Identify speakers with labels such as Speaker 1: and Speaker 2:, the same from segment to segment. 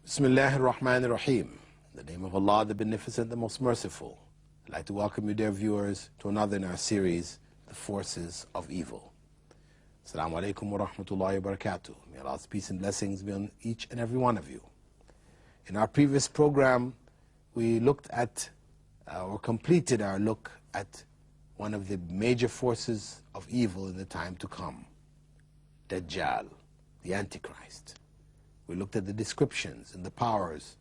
Speaker 1: Bismillah ar-Rahman ar-Rahim. In the name of Allah, the Beneficent, the Most Merciful. I'd like to welcome you, dear viewers, to another in our series, The Forces of Evil. Assalamu alaikum wa rahmatullahi wa barakatuh. May Allah's peace and blessings be on each and every one of you. In our previous program, we looked at, or completed our look at one of the major forces of evil in the time to come, Dajjal, the Antichrist. We looked at the descriptions and the powers,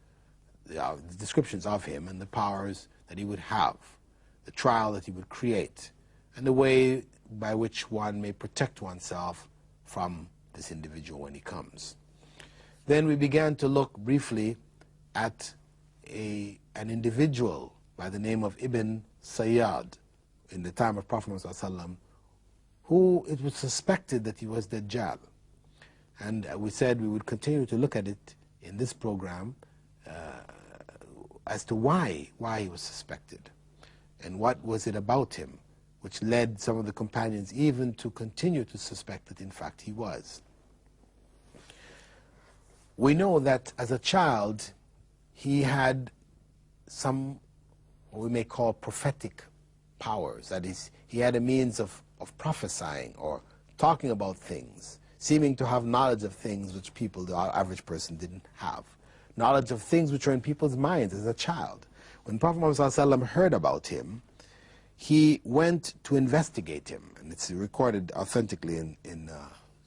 Speaker 1: the descriptions of him and the powers that he would have, the trial that he would create, and the way by which one may protect oneself from this individual when he comes. Then we began to look briefly at an individual by the name of Ibn Sayyad in the time of Prophet ﷺ, who it was suspected that he was Dajjal. And we said we would continue to look at it in this program as to why he was suspected and what was it about him which led some of the companions even to continue to suspect that in fact he was. We know that as a child he had some what we may call prophetic powers. That is, he had a means of prophesying or talking about things, seeming to have knowledge of things which people, the average person, didn't have. Knowledge of things which were in people's minds as a child. When Prophet ﷺ heard about him, he went to investigate him. And it's recorded authentically in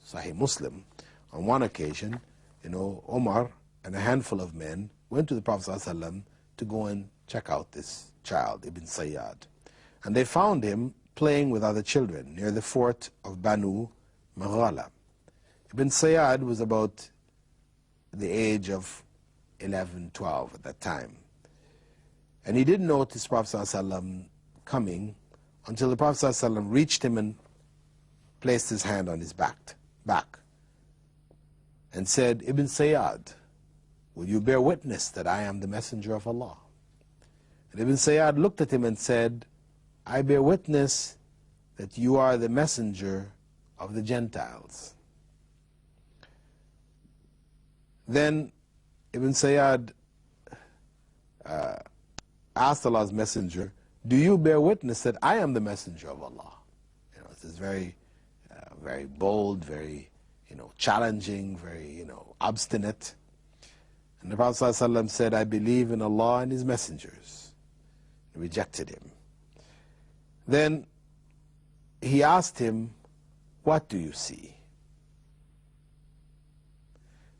Speaker 1: Sahih Muslim. On one occasion, Omar and a handful of men went to the Prophet ﷺ to go and check out this child, Ibn Sayyad. And they found him playing with other children near the fort of Banu Maghala. Ibn Sayyad was about the age of 11, 12 at that time. And he didn't notice Prophet ﷺ coming until the Prophet ﷺ reached him and placed his hand on his back and said, Ibn Sayyad, will you bear witness that I am the messenger of Allah? And Ibn Sayyad looked at him and said, I bear witness that you are the messenger of the Gentiles. Then Ibn Sayyad asked Allah's messenger, do you bear witness that I am the messenger of Allah? This is very bold, very challenging, very obstinate. And the Prophet ﷺ said, I believe in Allah and His messengers. He rejected him. Then he asked him, what do you see?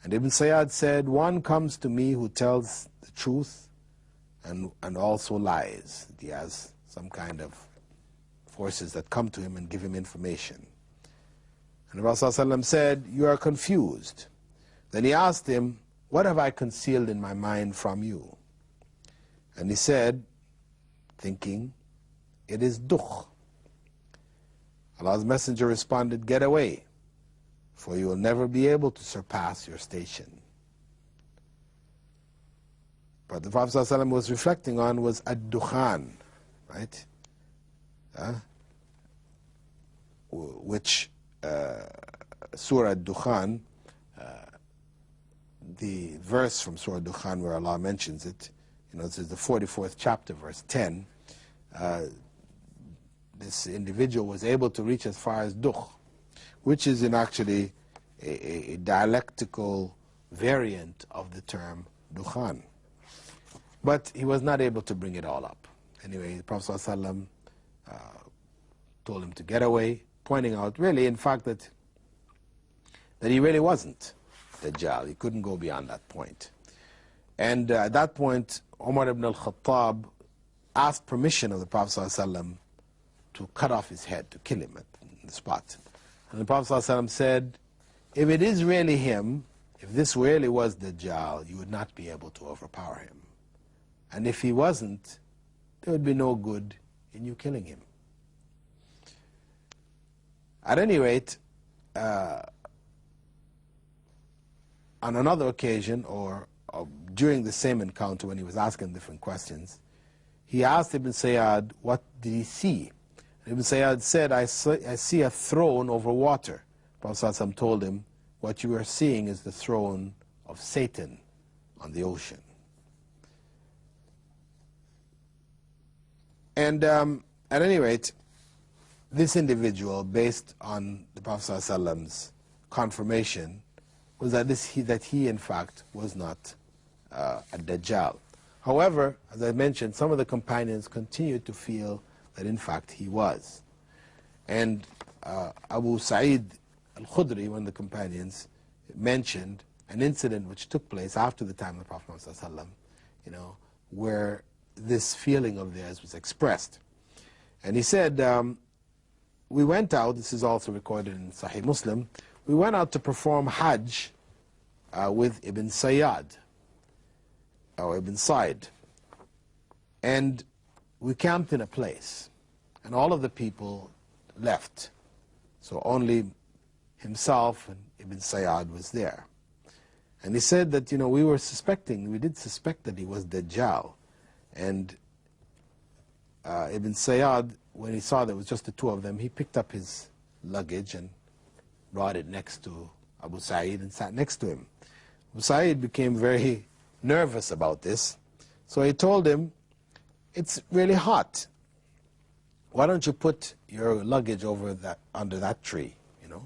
Speaker 1: And Ibn Sayyad said, one comes to me who tells the truth and also lies. He has some kind of forces that come to him and give him information. And the Prophet ﷺ said, you are confused. Then he asked him, what have I concealed in my mind from you? And he said, thinking, it is dukh. Allah's messenger responded, get away, for you will never be able to surpass your station. But the Prophet ﷺ was reflecting on was ad-dukhan, right? Which Surah ad-Dukhan, the verse from Surah ad-Dukhan where Allah mentions it, this is the 44th chapter, verse 10. This individual was able to reach as far as dukh, which is actually a dialectical variant of the term dukhan. But he was not able to bring it all up. Anyway, the Prophet ﷺ told him to get away, pointing out really, in fact, that he really wasn't Dajjal. He couldn't go beyond that point. And at that point, Umar ibn al-Khattab asked permission of the Prophet ﷺ to cut off his head, to kill him at the spot. And the Prophet ﷺ said, if it is really him, if this really was Dajjal, you would not be able to overpower him. And if he wasn't, there would be no good in you killing him. At any rate, on another occasion, or during the same encounter when he was asking different questions, he asked Ibn Sayyad, what did he see? And Ibn Sayyad said, I see a throne over water. Prophet ﷺ told him, what you are seeing is the throne of Satan on the ocean. And at any rate, this individual, based on the Prophet ﷺ's confirmation, was that he in fact was not a Dajjal. However, as I mentioned, some of the companions continued to feel that in fact he was. And Abu Sa'id al-Khudri, one of the companions, mentioned an incident which took place after the time of the Prophet ﷺ, where this feeling of theirs was expressed. And he said, we went out, this is also recorded in Sahih Muslim, we went out to perform Hajj with Ibn Sayyad, or Ibn Said, and we camped in a place, and all of the people left, so only himself and Ibn Sayyad was there. And he said that, we did suspect that he was Dajjal. And Ibn Sayyad, when he saw that it was just the two of them, he picked up his luggage and brought it next to Abu Sa'id and sat next to him. Abu Sa'id became very nervous about this, so he told him, it's really hot. Why don't you put your luggage under that tree,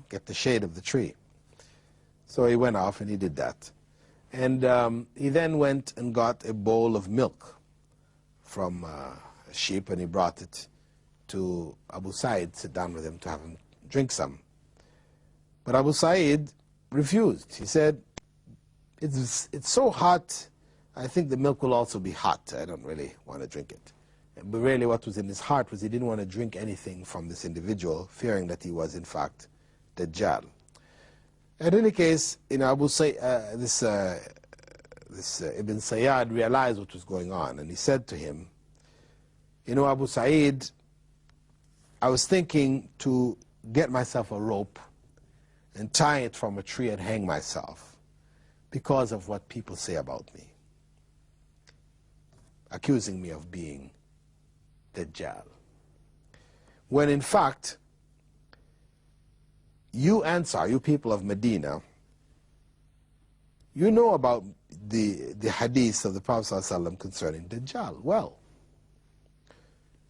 Speaker 1: get the shade of the tree. So he went off and he did that. And he then went and got a bowl of milk from a sheep, and he brought it to Abu Sa'id, sit down with him to have him drink some. But Abu Sa'id refused. He said, it's so hot, I think the milk will also be hot. I don't really want to drink it. But really what was in his heart was he didn't want to drink anything from this individual, fearing that he was in fact Dajjal. In any case, Abu Sa'id, this Ibn Sayyad realized what was going on, and he said to him, Abu Sa'id, I was thinking to get myself a rope and tie it from a tree and hang myself because of what people say about me, accusing me of being Dajjal. When in fact, you Ansar, you people of Medina, you know about the hadith of the Prophet ﷺ concerning Dajjal well.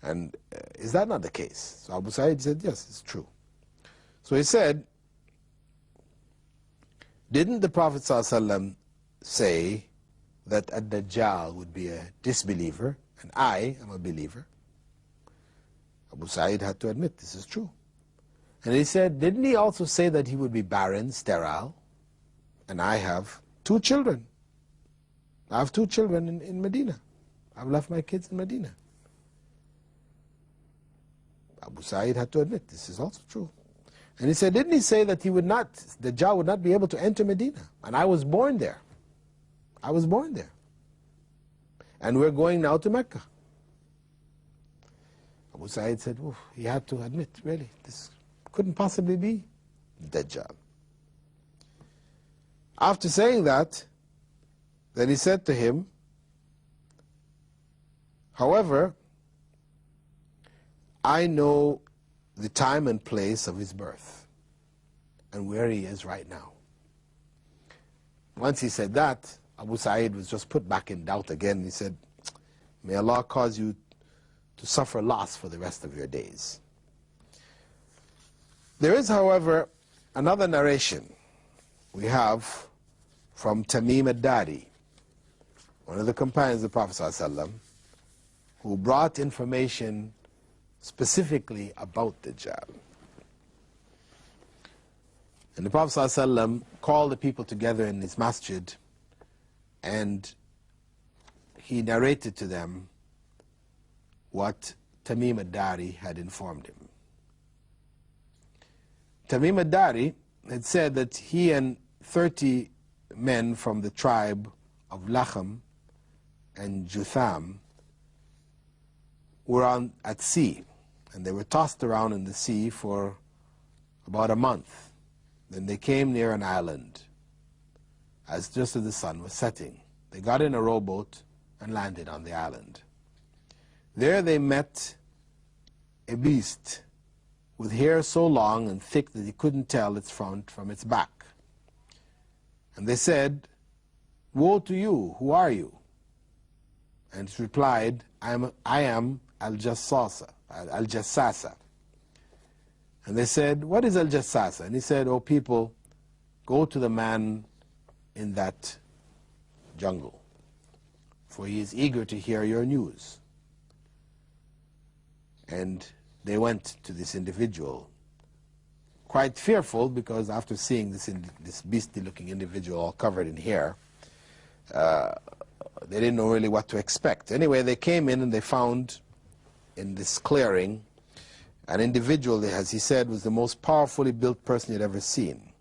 Speaker 1: And is that not the case? So Abu Sa'id said, yes, it's true. So he said, didn't the Prophet ﷺ say that a Dajjal would be a disbeliever and I am a believer? Abu Sa'id had to admit this is true. And he said, didn't he also say that he would be barren, sterile? And I have 2 children. I have 2 children in Medina. I've left my kids in Medina. Abu Sa'id had to admit this is also true. And he said, didn't he say that Dajjal would not be able to enter Medina? And I was born there. I was born there. And we're going now to Mecca. Abu Sa'id said, oof, he had to admit, really, this couldn't possibly be Dajjal. After saying that, then he said to him, however, I know the time and place of his birth and where he is right now. Once he said that, Abu Sa'id was just put back in doubt again. He said, may Allah cause you to suffer loss for the rest of your days. There is, however, another narration we have from Tamim ad-Dari, one of the companions of the Prophet ﷺ, who brought information specifically about Dajjal. And the Prophet ﷺ called the people together in his masjid, and he narrated to them what Tamim ad-Dari had informed him. Tamim ad-Dari had said that he and 30 men from the tribe of Lacham and Jutham were at sea, and they were tossed around in the sea for about a month. Then they came near an island, just as the sun was setting. They got in a rowboat and landed on the island. There they met a beast with hair so long and thick that you couldn't tell its front from its back. And they said, woe to you, who are you? And it replied, I am Al-Jassasa. And they said, what is Al-Jassasa? And he said, oh people, go to the man in that jungle, for he is eager to hear your news. And they went to this individual, quite fearful, because after seeing this beastly-looking individual all covered in hair, they didn't know really what to expect. Anyway, they came in and they found in this clearing an individual that, as he said, was the most powerfully built person he'd ever seen.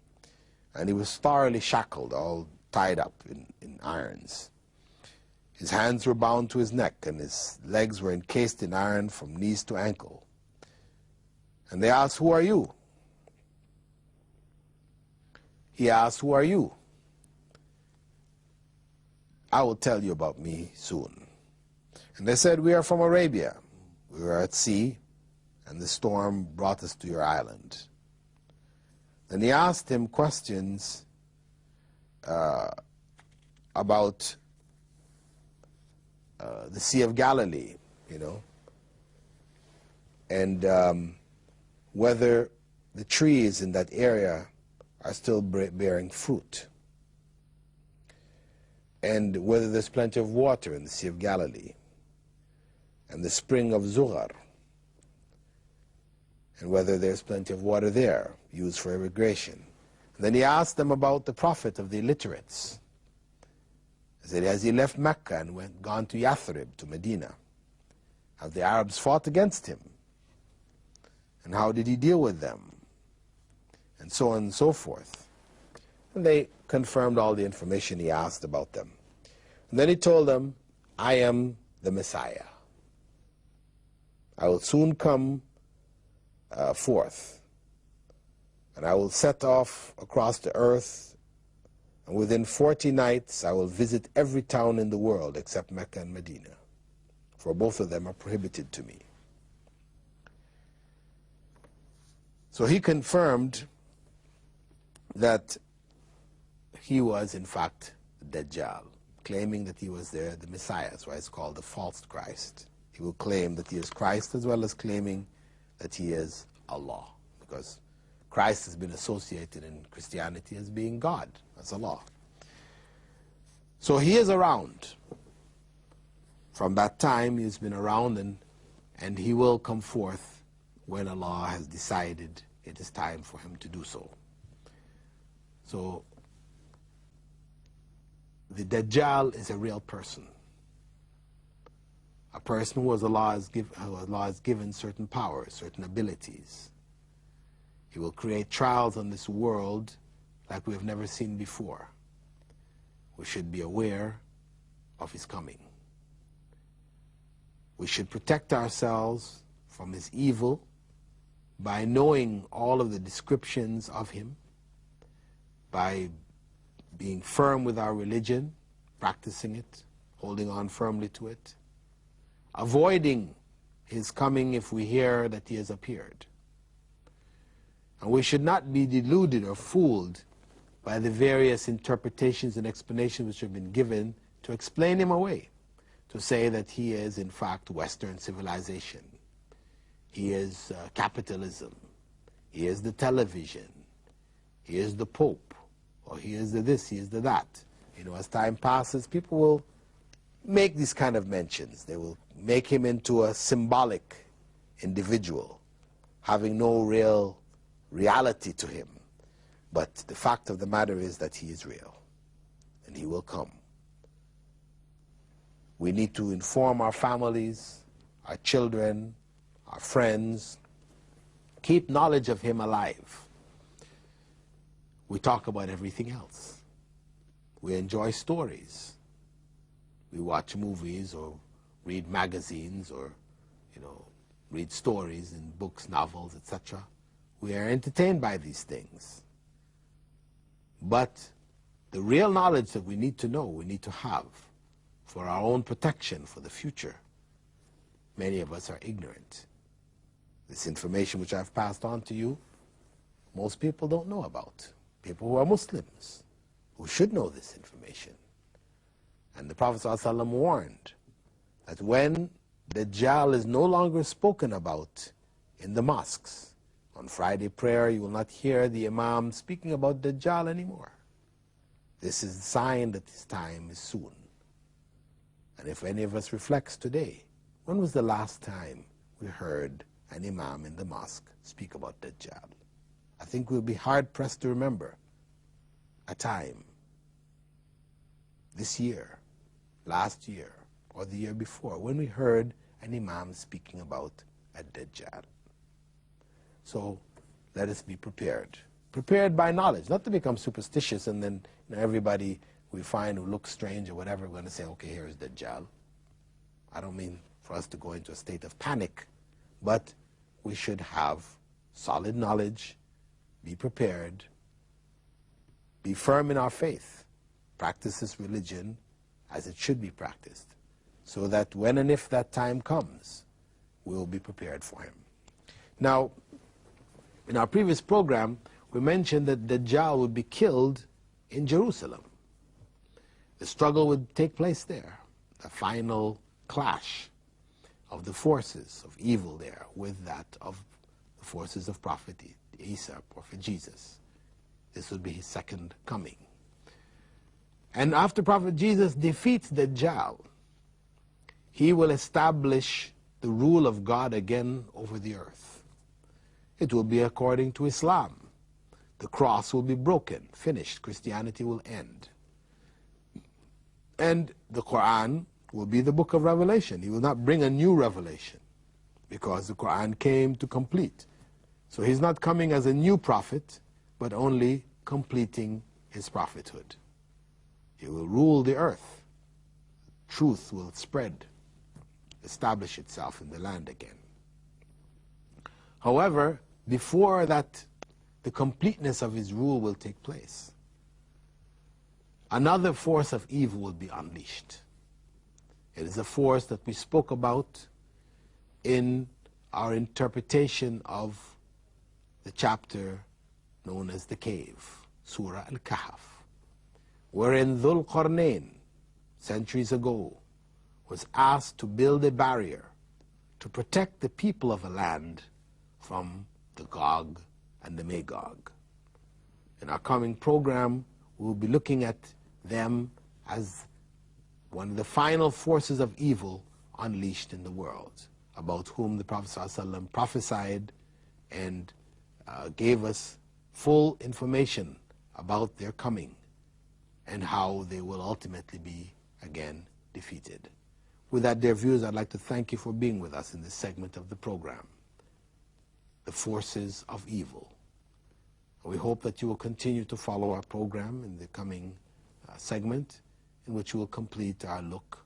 Speaker 1: And he was thoroughly shackled, all tied up in irons. His hands were bound to his neck, and his legs were encased in iron from knees to ankle. And they asked, who are you? He asked, who are you? I will tell you about me soon. And they said, we are from Arabia. We were at sea, and the storm brought us to your island. Then he asked him questions about the Sea of Galilee, you know, and whether the trees in that area are still bearing fruit, and whether there's plenty of water in the Sea of Galilee, and the spring of Zughar, and whether there's plenty of water there used for irrigation. And then he asked them about the prophet of the illiterates. He said, has he left Mecca and gone to Yathrib, to Medina? Have the Arabs fought against him? And how did he deal with them? And so on and so forth. And they confirmed all the information he asked about them. And then he told them, I am the Messiah. I will soon come forth, and I will set off across the earth, and within 40 nights I will visit every town in the world except Mecca and Medina, for both of them are prohibited to me. So he confirmed that he was in fact the Dajjal, claiming that he was the Messiah. That's why it's called the false Christ. He will claim that he is Christ as well as claiming that he is Allah, because Christ has been associated in Christianity as being God. That's Allah. So he is around. From that time he's been around, and he will come forth when Allah has decided it is time for him to do so. So the Dajjal is a real person. A person who Allah has given certain powers, certain abilities. He will create trials on this world like we have never seen before. We should be aware of his coming. We should protect ourselves from his evil by knowing all of the descriptions of him, by being firm with our religion, practicing it, holding on firmly to it, avoiding his coming if we hear that he has appeared. And we should not be deluded or fooled by the various interpretations and explanations which have been given to explain him away, to say that he is in fact Western civilization, he is capitalism, he is the television, he is the Pope, or he is the this, he is the that. You know, as time passes, people will make these kind of mentions. They will make him into a symbolic individual, having no real reality to him. But the fact of the matter is that he is real, and he will come. We need to inform our families, our children, our friends, keep knowledge of him alive. We talk about everything else. We enjoy stories. We watch movies or read magazines or, you know, read stories in books, novels, etc. We are entertained by these things. But the real knowledge that we need to know, we need to have for our own protection for the future, many of us are ignorant. This information which I've passed on to you, most people don't know about. People who are Muslims, who should know this information, And the Prophet ﷺ warned that when Dajjal is no longer spoken about in the mosques, on Friday prayer you will not hear the Imam speaking about Dajjal anymore. This is a sign that his time is soon. And if any of us reflects today, when was the last time we heard an Imam in the mosque speak about Dajjal? I think we'll be hard-pressed to remember a time this year, last year, or the year before, when we heard an Imam speaking about a Dajjal. So let us be prepared. Prepared by knowledge, not to become superstitious and then everybody we find who looks strange or whatever, we're going to say, okay, here is Dajjal. I don't mean for us to go into a state of panic, but we should have solid knowledge, be prepared, be firm in our faith, practice this religion as it should be practiced, so that when and if that time comes, we will be prepared for him. Now, in our previous program, we mentioned that Dajjal would be killed in Jerusalem. The struggle would take place there, the final clash of the forces of evil there with that of the forces of Prophet Isa, Prophet Jesus. This would be his second coming. And after Prophet Jesus defeats Dajjal, he will establish the rule of God again over the earth. It will be according to Islam. The cross will be broken, finished. Christianity will end. And the Quran will be the book of Revelation. He will not bring a new revelation because the Quran came to complete. So he's not coming as a new prophet, but only completing his prophethood. He will rule the earth. Truth will spread, establish itself in the land again. However, before that, the completeness of his rule will take place. Another force of evil will be unleashed. It is a force that we spoke about in our interpretation of the chapter known as the cave, Surah Al-Kahf, wherein Dhul Qarnayn, centuries ago, was asked to build a barrier to protect the people of a land from the Gog and the Magog. In our coming program, we will be looking at them as one of the final forces of evil unleashed in the world, about whom the Prophet ﷺ prophesied and gave us full information about their coming and how they will ultimately be again defeated. With that, dear viewers, I'd like to thank you for being with us in this segment of the program, The Forces of Evil. We hope that you will continue to follow our program in the coming segment, in which we will complete our look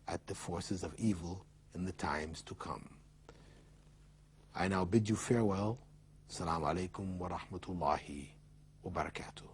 Speaker 1: at the forces of evil in the times to come. I now bid you farewell. Assalamu alaikum wa rahmatullahi wa barakatuh.